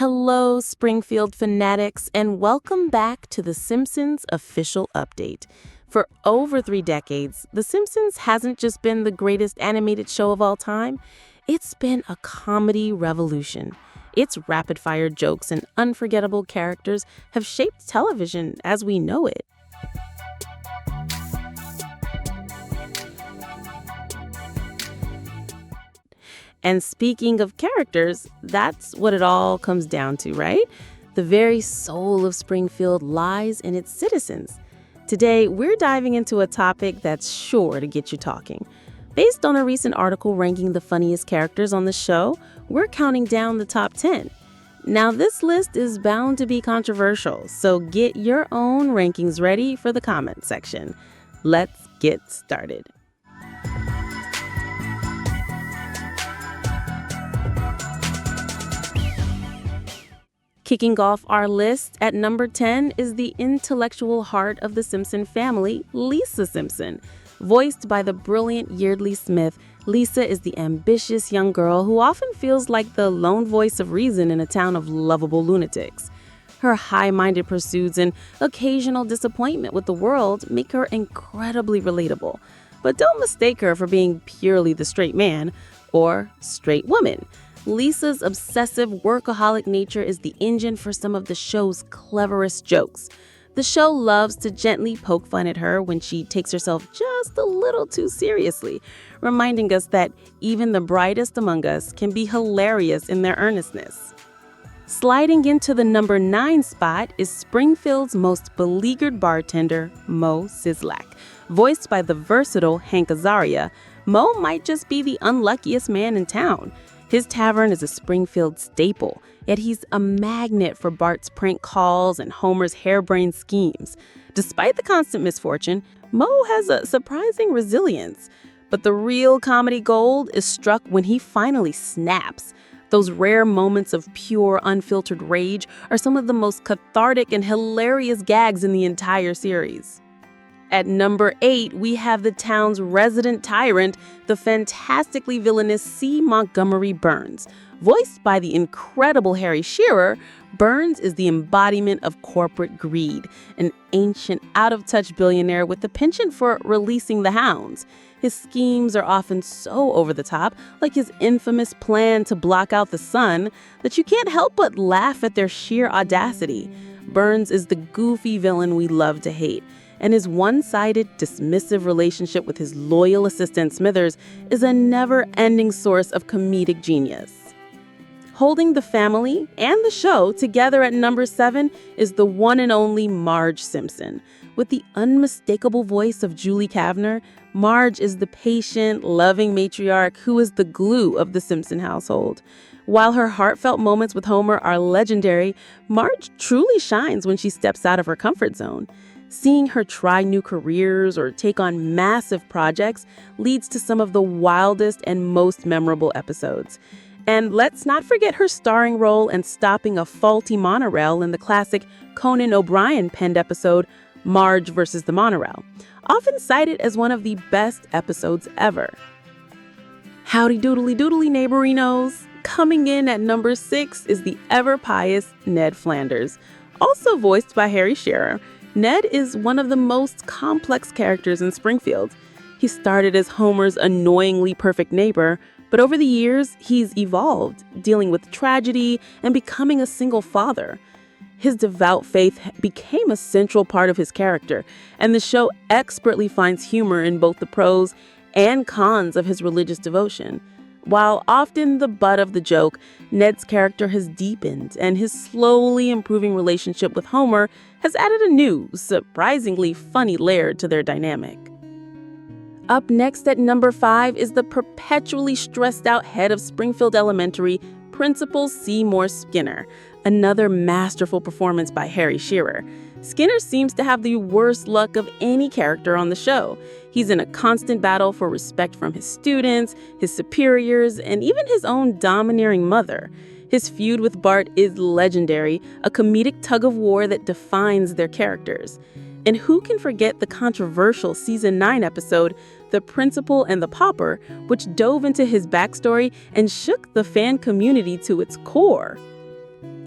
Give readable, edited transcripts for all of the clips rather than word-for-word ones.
Hello, Springfield fanatics, and welcome back to the Simpsons official update. For over 3 decades, The Simpsons hasn't just been the greatest animated show of all time, it's been a comedy revolution. Its rapid-fire jokes and unforgettable characters have shaped television as we know it. And speaking of characters, that's what it all comes down to, right? The very soul of Springfield lies in its citizens. Today, we're diving into a topic that's sure to get you talking. Based on a recent article ranking the funniest characters on the show, we're counting down the top 10. Now, this list is bound to be controversial, so get your own rankings ready for the comment section. Let's get started. Kicking off our list at number 10 is the intellectual heart of the Simpson family, Lisa Simpson. Voiced by the brilliant Yeardley Smith, Lisa is the ambitious young girl who often feels like the lone voice of reason in a town of lovable lunatics. Her high-minded pursuits and occasional disappointment with the world make her incredibly relatable. But don't mistake her for being purely the straight man or straight woman. Lisa's obsessive workaholic nature is the engine for some of the show's cleverest jokes. The show loves to gently poke fun at her when she takes herself just a little too seriously, reminding us that even the brightest among us can be hilarious in their earnestness. Sliding into the number 9 spot is Springfield's most beleaguered bartender, Mo Sizlak. Voiced by the versatile Hank Azaria, Mo might just be the unluckiest man in town. His tavern is a Springfield staple, yet he's a magnet for Bart's prank calls and Homer's harebrained schemes. Despite the constant misfortune, Mo has a surprising resilience. But the real comedy gold is struck when he finally snaps. Those rare moments of pure, unfiltered rage are some of the most cathartic and hilarious gags in the entire series. At number 8, we have the town's resident tyrant, the fantastically villainous C. Montgomery Burns. Voiced by the incredible Harry Shearer, Burns is the embodiment of corporate greed, an ancient, out-of-touch billionaire with a penchant for releasing the hounds. His schemes are often so over the top, like his infamous plan to block out the sun, that you can't help but laugh at their sheer audacity. Burns is the goofy villain we love to hate, and his one-sided, dismissive relationship with his loyal assistant Smithers is a never-ending source of comedic genius. Holding the family and the show together at number 7 is the one and only Marge Simpson. With the unmistakable voice of Julie Kavner, Marge is the patient, loving matriarch who is the glue of the Simpson household. While her heartfelt moments with Homer are legendary, Marge truly shines when she steps out of her comfort zone. Seeing her try new careers or take on massive projects leads to some of the wildest and most memorable episodes. And let's not forget her starring role in stopping a faulty monorail in the classic Conan O'Brien penned episode, Marge vs. the Monorail, often cited as one of the best episodes ever. Howdy doodly doodly, neighborinos! Coming in at number 6 is the ever-pious Ned Flanders. Also voiced by Harry Shearer, Ned is one of the most complex characters in Springfield. He started as Homer's annoyingly perfect neighbor, but over the years, he's evolved, dealing with tragedy and becoming a single father. His devout faith became a central part of his character, and the show expertly finds humor in both the pros and cons of his religious devotion. While often the butt of the joke, Ned's character has deepened, and his slowly improving relationship with Homer has added a new, surprisingly funny layer to their dynamic. Up next at number 5 is the perpetually stressed out head of Springfield Elementary, Principal Seymour Skinner, another masterful performance by Harry Shearer. Skinner seems to have the worst luck of any character on the show. He's in a constant battle for respect from his students, his superiors, and even his own domineering mother. His feud with Bart is legendary, a comedic tug-of-war that defines their characters. And who can forget the controversial Season 9 episode, The Principal and the Pauper, which dove into his backstory and shook the fan community to its core.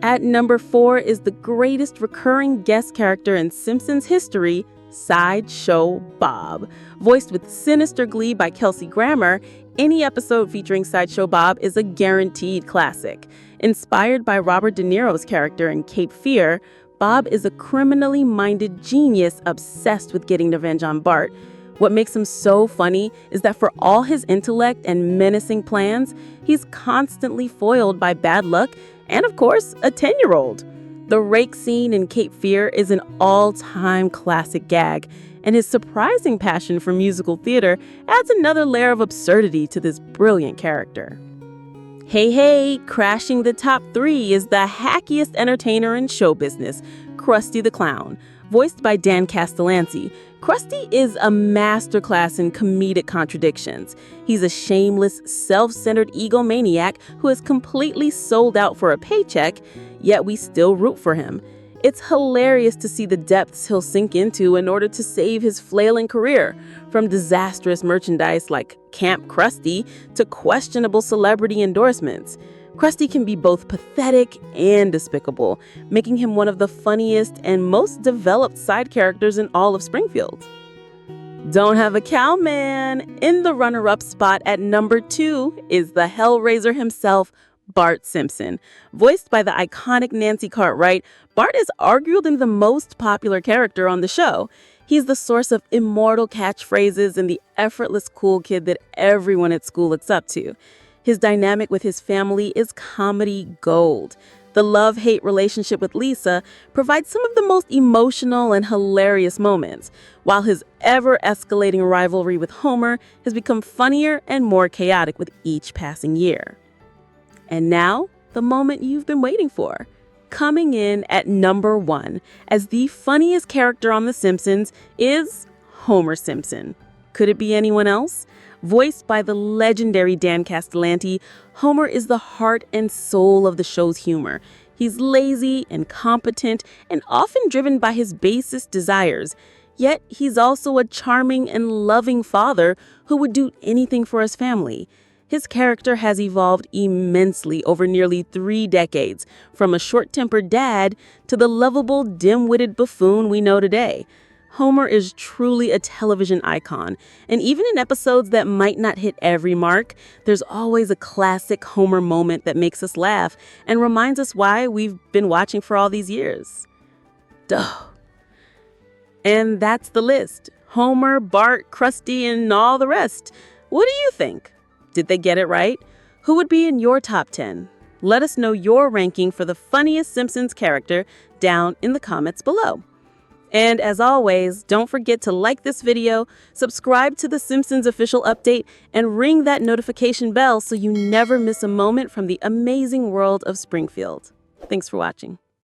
At number 4 is the greatest recurring guest character in Simpsons history, Sideshow Bob. Voiced with sinister glee by Kelsey Grammer, any episode featuring Sideshow Bob is a guaranteed classic. Inspired by Robert De Niro's character in Cape Fear, Bob is a criminally minded genius obsessed with getting revenge on Bart. What makes him so funny is that for all his intellect and menacing plans, he's constantly foiled by bad luck and, of course, a 10-year-old. The rake scene in Cape Fear is an all-time classic gag, and his surprising passion for musical theater adds another layer of absurdity to this brilliant character. Hey, crashing the top 3 is the hackiest entertainer in show business, Krusty the Clown. Voiced by Dan Castellanci, Krusty is a masterclass in comedic contradictions. He's a shameless, self-centered egomaniac who is completely sold out for a paycheck, yet we still root for him. It's hilarious to see the depths he'll sink into in order to save his flailing career, from disastrous merchandise like Camp Krusty to questionable celebrity endorsements. Krusty can be both pathetic and despicable, making him one of the funniest and most developed side characters in all of Springfield. Don't have a cow, man! In the runner-up spot at number 2 is the Hellraiser himself, Bart Simpson. Voiced by the iconic Nancy Cartwright, Bart is arguably the most popular character on the show. He's the source of immortal catchphrases and the effortless cool kid that everyone at school looks up to. His dynamic with his family is comedy gold. The love-hate relationship with Lisa provides some of the most emotional and hilarious moments, while his ever-escalating rivalry with Homer has become funnier and more chaotic with each passing year. And now, the moment you've been waiting for. Coming in at number 1 as the funniest character on The Simpsons is Homer Simpson. Could it be anyone else? Voiced by the legendary Dan Castellanci, Homer is the heart and soul of the show's humor. He's lazy, incompetent, and often driven by his basest desires. Yet he's also a charming and loving father who would do anything for his family. His character has evolved immensely over nearly 3 decades, from a short-tempered dad to the lovable, dim-witted buffoon we know today. Homer is truly a television icon, and even in episodes that might not hit every mark, there's always a classic Homer moment that makes us laugh and reminds us why we've been watching for all these years. Duh. And that's the list. Homer, Bart, Krusty, and all the rest. What do you think? Did they get it right? Who would be in your top 10? Let us know your ranking for the funniest Simpsons character down in the comments below. And as always, don't forget to like this video, subscribe to the Simpsons official update, and ring that notification bell so you never miss a moment from the amazing world of Springfield. Thanks for watching.